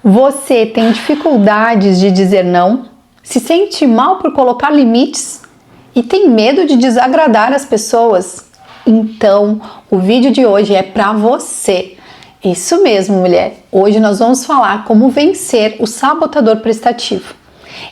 Você tem dificuldades de dizer não? Se sente mal por colocar limites? E tem medo de desagradar as pessoas? Então, o vídeo de hoje é para você. Isso mesmo, mulher. Hoje nós vamos falar como vencer o sabotador prestativo.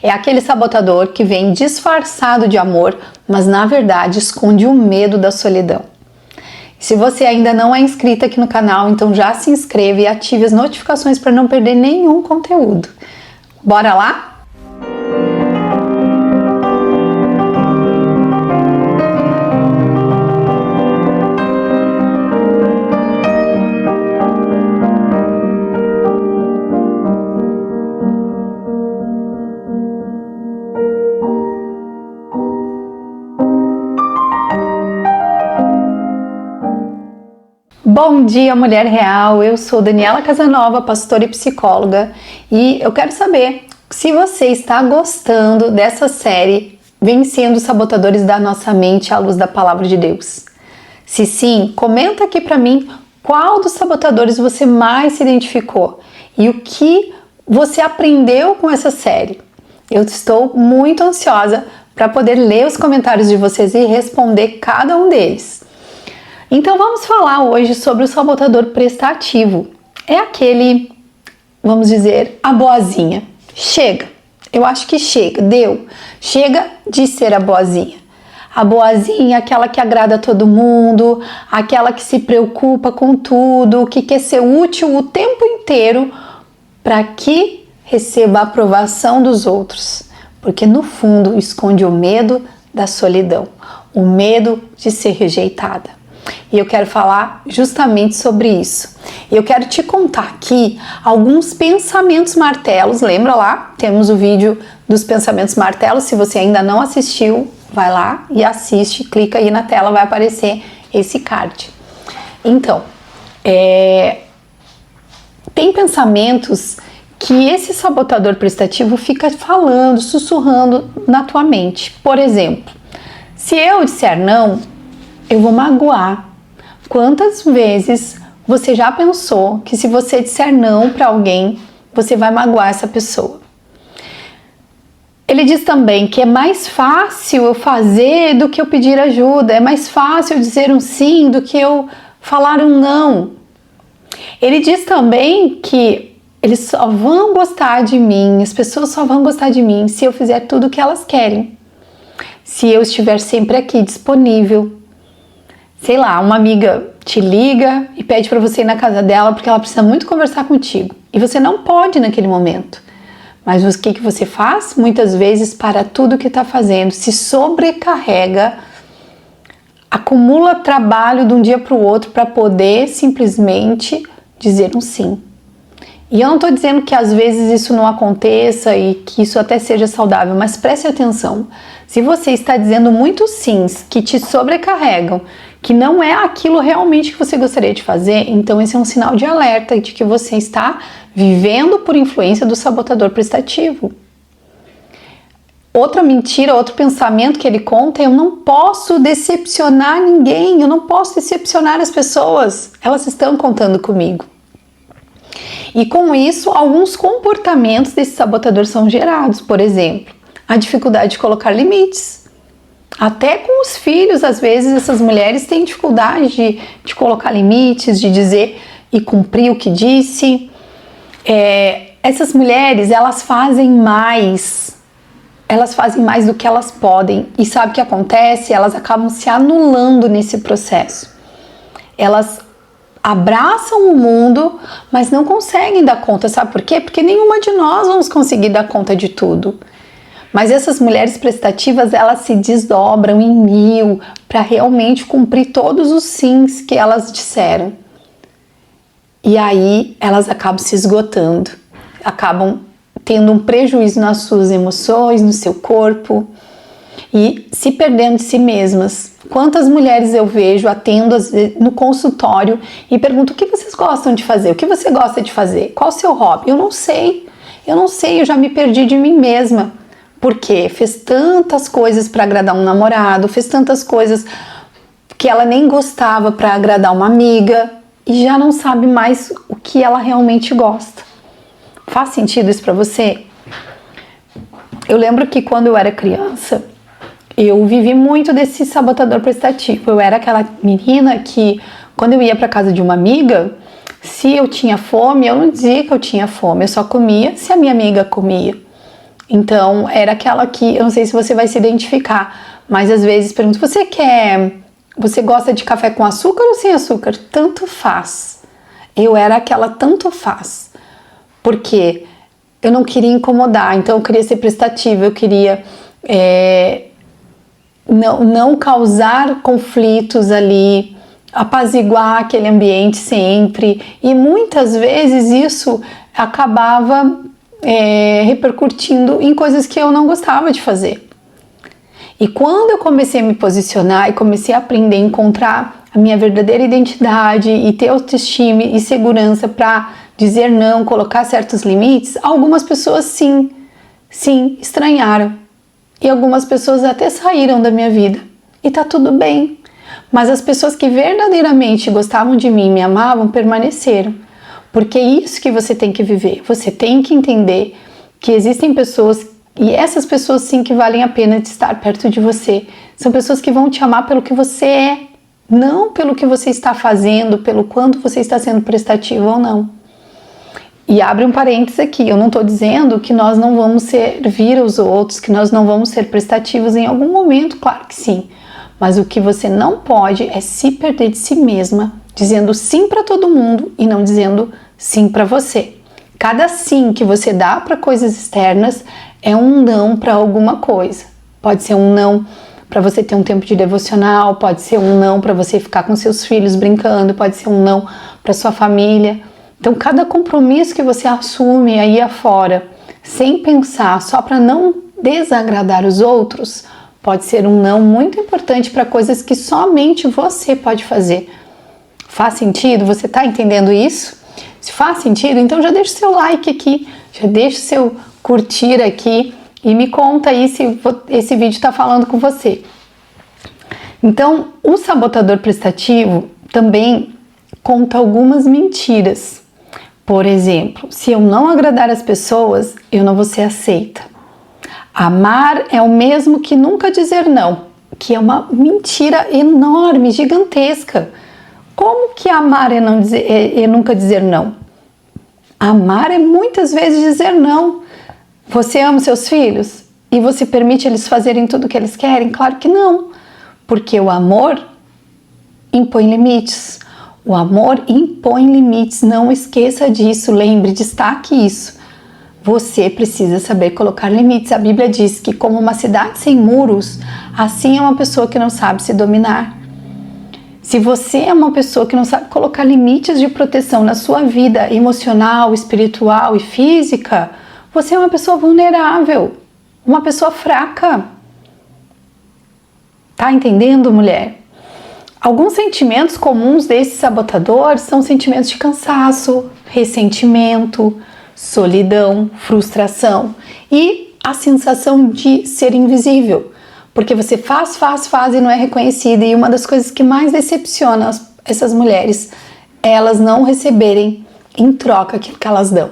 É aquele sabotador que vem disfarçado de amor, mas na verdade esconde o medo da solidão. Se você ainda não é inscrita aqui no canal, então já se inscreva e ative as notificações para não perder nenhum conteúdo. Bora lá? Bom dia, mulher real! Eu sou Daniela Casanova, pastora e psicóloga, e eu quero saber se você está gostando dessa série Vencendo os Sabotadores da Nossa Mente à Luz da Palavra de Deus. Se sim, comenta aqui para mim qual dos sabotadores você mais se identificou e o que você aprendeu com essa série. Eu estou muito ansiosa para poder ler os comentários de vocês e responder cada um deles. Então vamos falar hoje sobre o sabotador prestativo. É aquele, vamos dizer, a boazinha. Chega, eu acho que chega, deu. Chega de ser a boazinha. A boazinha, aquela que agrada todo mundo, aquela que se preocupa com tudo, que quer ser útil o tempo inteiro para que receba a aprovação dos outros. Porque no fundo esconde o medo da solidão, o medo de ser rejeitada. E eu quero falar justamente sobre isso. Eu quero te contar aqui alguns pensamentos martelos. Lembra lá? Temos o vídeo dos pensamentos martelos. Se você ainda não assistiu, vai lá e assiste. Clica aí na tela, vai aparecer esse card. Então, tem pensamentos que esse sabotador prestativo fica falando, sussurrando na tua mente. Por exemplo, se eu disser não, eu vou magoar. Quantas vezes você já pensou que se você disser não para alguém, você vai magoar essa pessoa? Ele diz também que é mais fácil eu fazer do que eu pedir ajuda, é mais fácil eu dizer um sim do que eu falar um não. Ele diz também que eles só vão gostar de mim, as pessoas só vão gostar de mim se eu fizer tudo o que elas querem. Se eu estiver sempre aqui disponível. Sei lá, uma amiga te liga e pede para você ir na casa dela porque ela precisa muito conversar contigo. E você não pode naquele momento. Mas o que você faz? Muitas vezes para tudo que está fazendo, se sobrecarrega, acumula trabalho de um dia para o outro para poder simplesmente dizer um sim. E eu não estou dizendo que às vezes isso não aconteça e que isso até seja saudável, mas preste atenção. Se você está dizendo muitos sims que te sobrecarregam, que não é aquilo realmente que você gostaria de fazer, então esse é um sinal de alerta de que você está vivendo por influência do sabotador prestativo. Outra mentira, outro pensamento que ele conta é: eu não posso decepcionar ninguém, eu não posso decepcionar as pessoas, elas estão contando comigo. E com isso, alguns comportamentos desse sabotador são gerados. Por exemplo, a dificuldade de colocar limites. Até com os filhos, às vezes, essas mulheres têm dificuldade de colocar limites, de dizer e cumprir o que disse. Essas mulheres, elas fazem mais do que elas podem. E sabe o que acontece? Elas acabam se anulando nesse processo. Elas abraçam o mundo, mas não conseguem dar conta. Sabe por quê? Porque nenhuma de nós vamos conseguir dar conta de tudo. Mas essas mulheres prestativas, elas se desdobram em 1000 para realmente cumprir todos os sims que elas disseram. E aí elas acabam se esgotando, acabam tendo um prejuízo nas suas emoções, no seu corpo e se perdendo de si mesmas. Quantas mulheres eu vejo, atendo no consultório e pergunto: o que vocês gostam de fazer? O que você gosta de fazer? Qual o seu hobby? Eu não sei, eu já me perdi de mim mesma. Porque fez tantas coisas para agradar um namorado, fez tantas coisas que ela nem gostava para agradar uma amiga e já não sabe mais o que ela realmente gosta. Faz sentido isso para você? Eu lembro que quando eu era criança, eu vivi muito desse sabotador prestativo. Eu era aquela menina que, quando eu ia para casa de uma amiga, se eu tinha fome, eu não dizia que eu tinha fome, eu só comia se a minha amiga comia. Então, era aquela que, eu não sei se você vai se identificar, mas às vezes pergunto, você gosta de café com açúcar ou sem açúcar? Tanto faz. Eu era aquela tanto faz. Porque eu não queria incomodar, então eu queria ser prestativa, eu queria não causar conflitos ali, apaziguar aquele ambiente sempre, e muitas vezes isso acabava repercutindo em coisas que eu não gostava de fazer. E quando eu comecei a me posicionar e comecei a aprender a encontrar a minha verdadeira identidade e ter autoestima e segurança para dizer não, colocar certos limites, algumas pessoas sim, estranharam. E algumas pessoas até saíram da minha vida. E tá tudo bem. Mas as pessoas que verdadeiramente gostavam de mim, me amavam, permaneceram. Porque é isso que você tem que viver. Você tem que entender que existem pessoas, e essas pessoas sim que valem a pena de estar perto de você. São pessoas que vão te amar pelo que você é, não pelo que você está fazendo, pelo quanto você está sendo prestativo ou não. E abre um parênteses aqui, eu não estou dizendo que nós não vamos servir aos outros, que nós não vamos ser prestativos em algum momento, claro que sim. Mas o que você não pode é se perder de si mesma, dizendo sim para todo mundo e não dizendo sim para você. Cada sim que você dá para coisas externas é um não para alguma coisa. Pode ser um não para você ter um tempo de devocional, pode ser um não para você ficar com seus filhos brincando, pode ser um não para sua família. Então, cada compromisso que você assume aí afora, sem pensar, só para não desagradar os outros, pode ser um não muito importante para coisas que somente você pode fazer. Faz sentido? Você está entendendo isso? Se faz sentido, então já deixa o seu like aqui, já deixa o seu curtir aqui e me conta aí se esse vídeo está falando com você. Então, o sabotador prestativo também conta algumas mentiras. Por exemplo, se eu não agradar as pessoas, eu não vou ser aceita. Amar é o mesmo que nunca dizer não, que é uma mentira enorme, gigantesca. Como que amar é nunca dizer não? Amar é muitas vezes dizer não. Você ama seus filhos e você permite eles fazerem tudo o que eles querem? Claro que não, porque o amor impõe limites. O amor impõe limites, não esqueça disso, lembre, destaque isso. Você precisa saber colocar limites. A Bíblia diz que como uma cidade sem muros, assim é uma pessoa que não sabe se dominar. Se você é uma pessoa que não sabe colocar limites de proteção na sua vida emocional, espiritual e física, você é uma pessoa vulnerável, uma pessoa fraca. Tá entendendo, mulher? Alguns sentimentos comuns desse sabotador são sentimentos de cansaço, ressentimento, solidão, frustração e a sensação de ser invisível, porque você faz e não é reconhecida. E uma das coisas que mais decepciona essas mulheres é elas não receberem em troca aquilo que elas dão,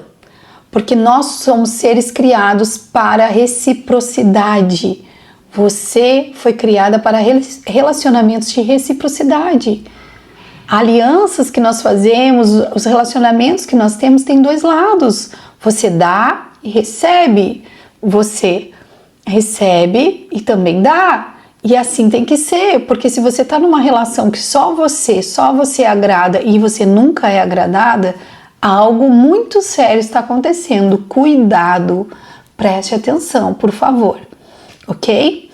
porque nós somos seres criados para reciprocidade. Você foi criada para relacionamentos de reciprocidade. Alianças que nós fazemos, os relacionamentos que nós temos têm dois lados. Você dá e recebe. Você recebe e também dá. E assim tem que ser, porque se você está numa relação que só você agrada e você nunca é agradada, algo muito sério está acontecendo. Cuidado, preste atenção, por favor. Ok?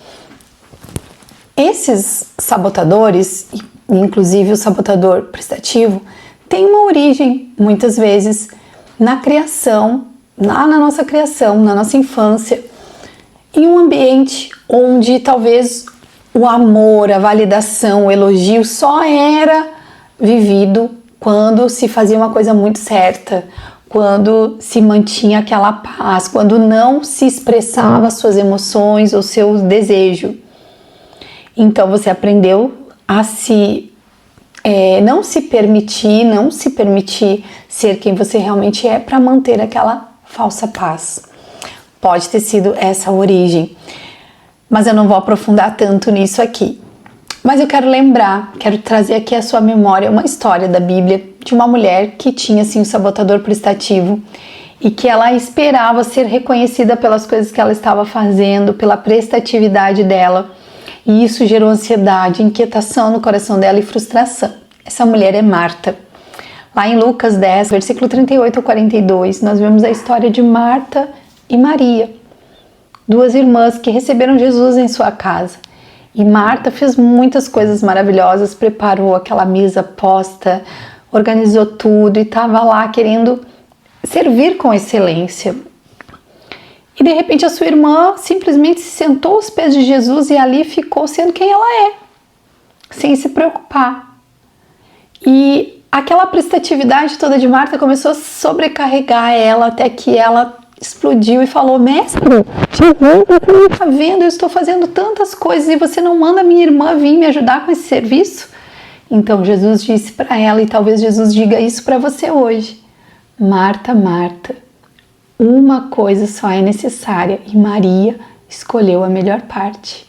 Esses sabotadores, inclusive o sabotador prestativo, tem uma origem, muitas vezes, na criação, lá na nossa criação, na nossa infância, em um ambiente onde talvez o amor, a validação, o elogio só era vivido quando se fazia uma coisa muito certa, quando se mantinha aquela paz, quando não se expressava suas emoções ou seu desejo. Então você aprendeu a não se permitir ser quem você realmente é para manter aquela falsa paz. Pode ter sido essa a origem, mas eu não vou aprofundar tanto nisso aqui. Mas eu quero lembrar, quero trazer aqui à sua memória uma história da Bíblia de uma mulher que tinha assim um sabotador prestativo e que ela esperava ser reconhecida pelas coisas que ela estava fazendo, pela prestatividade dela, e isso gerou ansiedade, inquietação no coração dela e frustração. Essa mulher é Marta. Lá em Lucas 10, versículo 38 ao 42, nós vemos a história de Marta e Maria, duas irmãs que receberam Jesus em sua casa. E Marta fez muitas coisas maravilhosas, preparou aquela mesa posta, organizou tudo e estava lá querendo servir com excelência. E de repente a sua irmã simplesmente se sentou aos pés de Jesus e ali ficou sendo quem ela é, sem se preocupar. E aquela prestatividade toda de Marta começou a sobrecarregar ela até que ela explodiu e falou: mestre, Jesus, você não está vendo? Eu estou fazendo tantas coisas e você não manda minha irmã vir me ajudar com esse serviço? Então Jesus disse para ela, e talvez Jesus diga isso para você hoje: Marta, Marta, uma coisa só é necessária e Maria escolheu a melhor parte.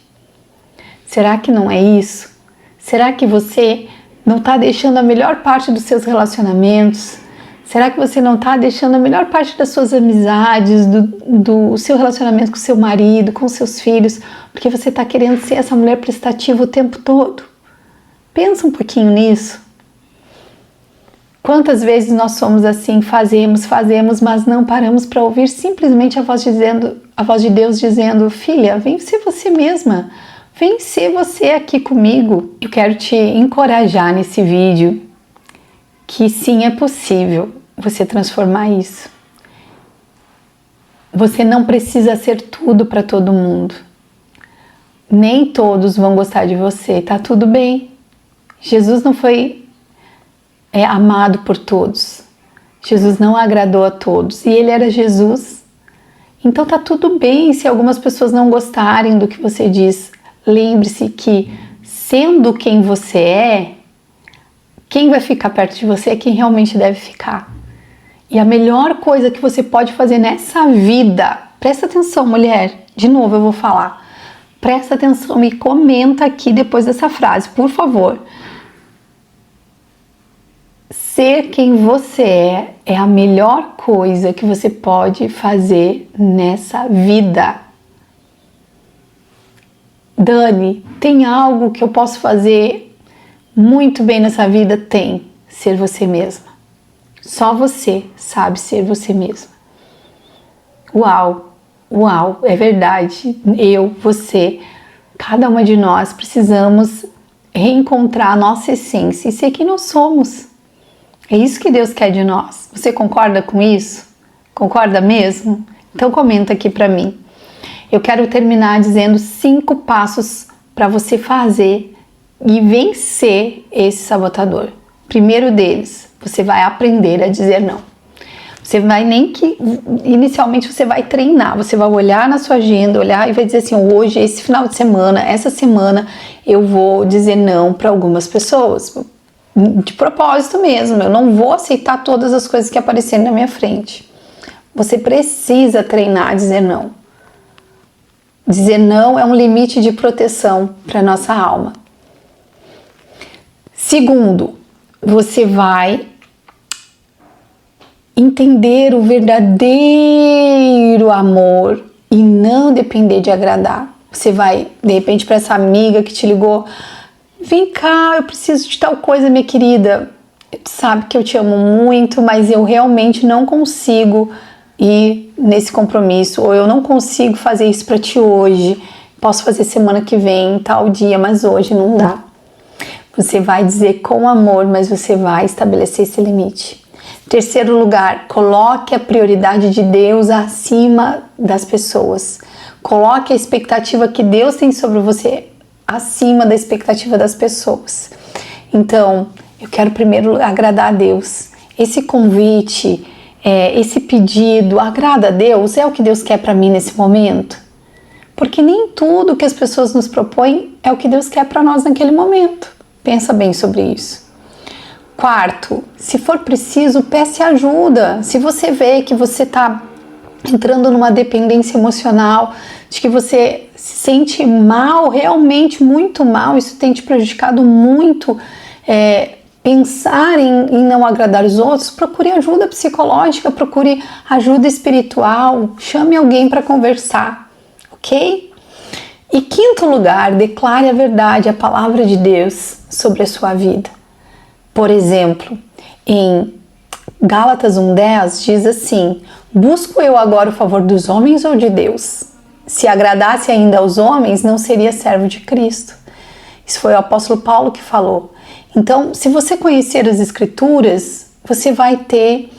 Será que não é isso? Será que você não está deixando a melhor parte dos seus relacionamentos? Será que você não está deixando a melhor parte das suas amizades, do seu relacionamento com seu marido, com seus filhos, porque você está querendo ser essa mulher prestativa o tempo todo? Pensa um pouquinho nisso. Quantas vezes nós somos assim, fazemos, mas não paramos para ouvir simplesmente a voz de Deus dizendo: filha, vem ser você mesma, vem ser você aqui comigo. Eu quero te encorajar nesse vídeo que sim, é possível você transformar isso. Você não precisa ser tudo para todo mundo. Nem todos vão gostar de você, tá tudo bem. Jesus não foi amado por todos. Jesus não agradou a todos e ele era Jesus. Então tá tudo bem se algumas pessoas não gostarem do que você diz. Lembre-se que, sendo quem você é, quem vai ficar perto de você é quem realmente deve ficar. E a melhor coisa que você pode fazer nessa vida, presta atenção, mulher, de novo eu vou falar, presta atenção e comenta aqui depois dessa frase, por favor. Ser quem você é a melhor coisa que você pode fazer nessa vida. Dani, tem algo que eu posso fazer muito bem nessa vida? Tem. Ser você mesma. Só você sabe ser você mesma. Uau, uau, é verdade. Eu, você, cada uma de nós precisamos reencontrar a nossa essência e ser quem nós somos. É isso que Deus quer de nós. Você concorda com isso? Concorda mesmo? Então comenta aqui para mim. Eu quero terminar dizendo 5 passos para você fazer e vencer esse sabotador. Primeiro deles, você vai aprender a dizer não. Você vai inicialmente você vai treinar, você vai olhar na sua agenda, olhar e vai dizer assim: hoje, esse final de semana, essa semana, eu vou dizer não para algumas pessoas. De propósito mesmo, eu não vou aceitar todas as coisas que aparecerem na minha frente. Você precisa treinar a dizer não. Dizer não é um limite de proteção para nossa alma. Segundo, você vai entender o verdadeiro amor e não depender de agradar. Você vai, de repente, para essa amiga que te ligou: vem cá, eu preciso de tal coisa, minha querida. Sabe que eu te amo muito, mas eu realmente não consigo ir nesse compromisso, ou eu não consigo fazer isso para ti hoje. Posso fazer semana que vem, tal dia, mas hoje não dá. Você vai dizer com amor, mas você vai estabelecer esse limite. Terceiro lugar, coloque a prioridade de Deus acima das pessoas. Coloque a expectativa que Deus tem sobre você acima da expectativa das pessoas. Então, eu quero primeiro agradar a Deus. Esse convite, esse pedido, agrada a Deus? É o que Deus quer para mim nesse momento? Porque nem tudo que as pessoas nos propõem é o que Deus quer para nós naquele momento. Pensa bem sobre isso. Quarto, se for preciso, peça ajuda. Se você vê que você está entrando numa dependência emocional, de que você se sente mal, realmente muito mal, isso tem te prejudicado muito, pensar em não agradar os outros, procure ajuda psicológica, procure ajuda espiritual, chame alguém para conversar, ok? E quinto lugar, declare a verdade, a palavra de Deus sobre a sua vida. Por exemplo, em Gálatas 1:10 diz assim: busco eu agora o favor dos homens ou de Deus? Se agradasse ainda aos homens, não seria servo de Cristo. Isso foi o apóstolo Paulo que falou. Então, se você conhecer as Escrituras, você vai ter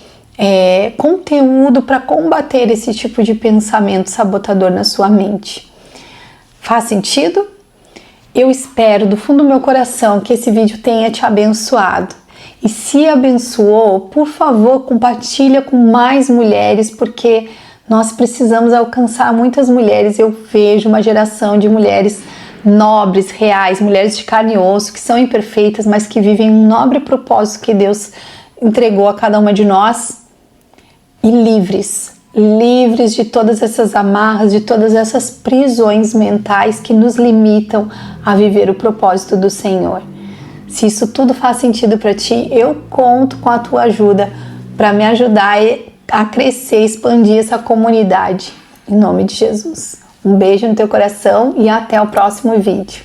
conteúdo para combater esse tipo de pensamento sabotador na sua mente. Faz sentido? Eu espero do fundo do meu coração que esse vídeo tenha te abençoado. E se abençoou, por favor, compartilha com mais mulheres, porque nós precisamos alcançar muitas mulheres. Eu vejo uma geração de mulheres nobres, reais, mulheres de carne e osso, que são imperfeitas, mas que vivem um nobre propósito que Deus entregou a cada uma de nós, e livres de todas essas amarras, de todas essas prisões mentais que nos limitam a viver o propósito do Senhor. Se isso tudo faz sentido para ti, eu conto com a tua ajuda para me ajudar a crescer, expandir essa comunidade. Em nome de Jesus. Um beijo no teu coração e até o próximo vídeo.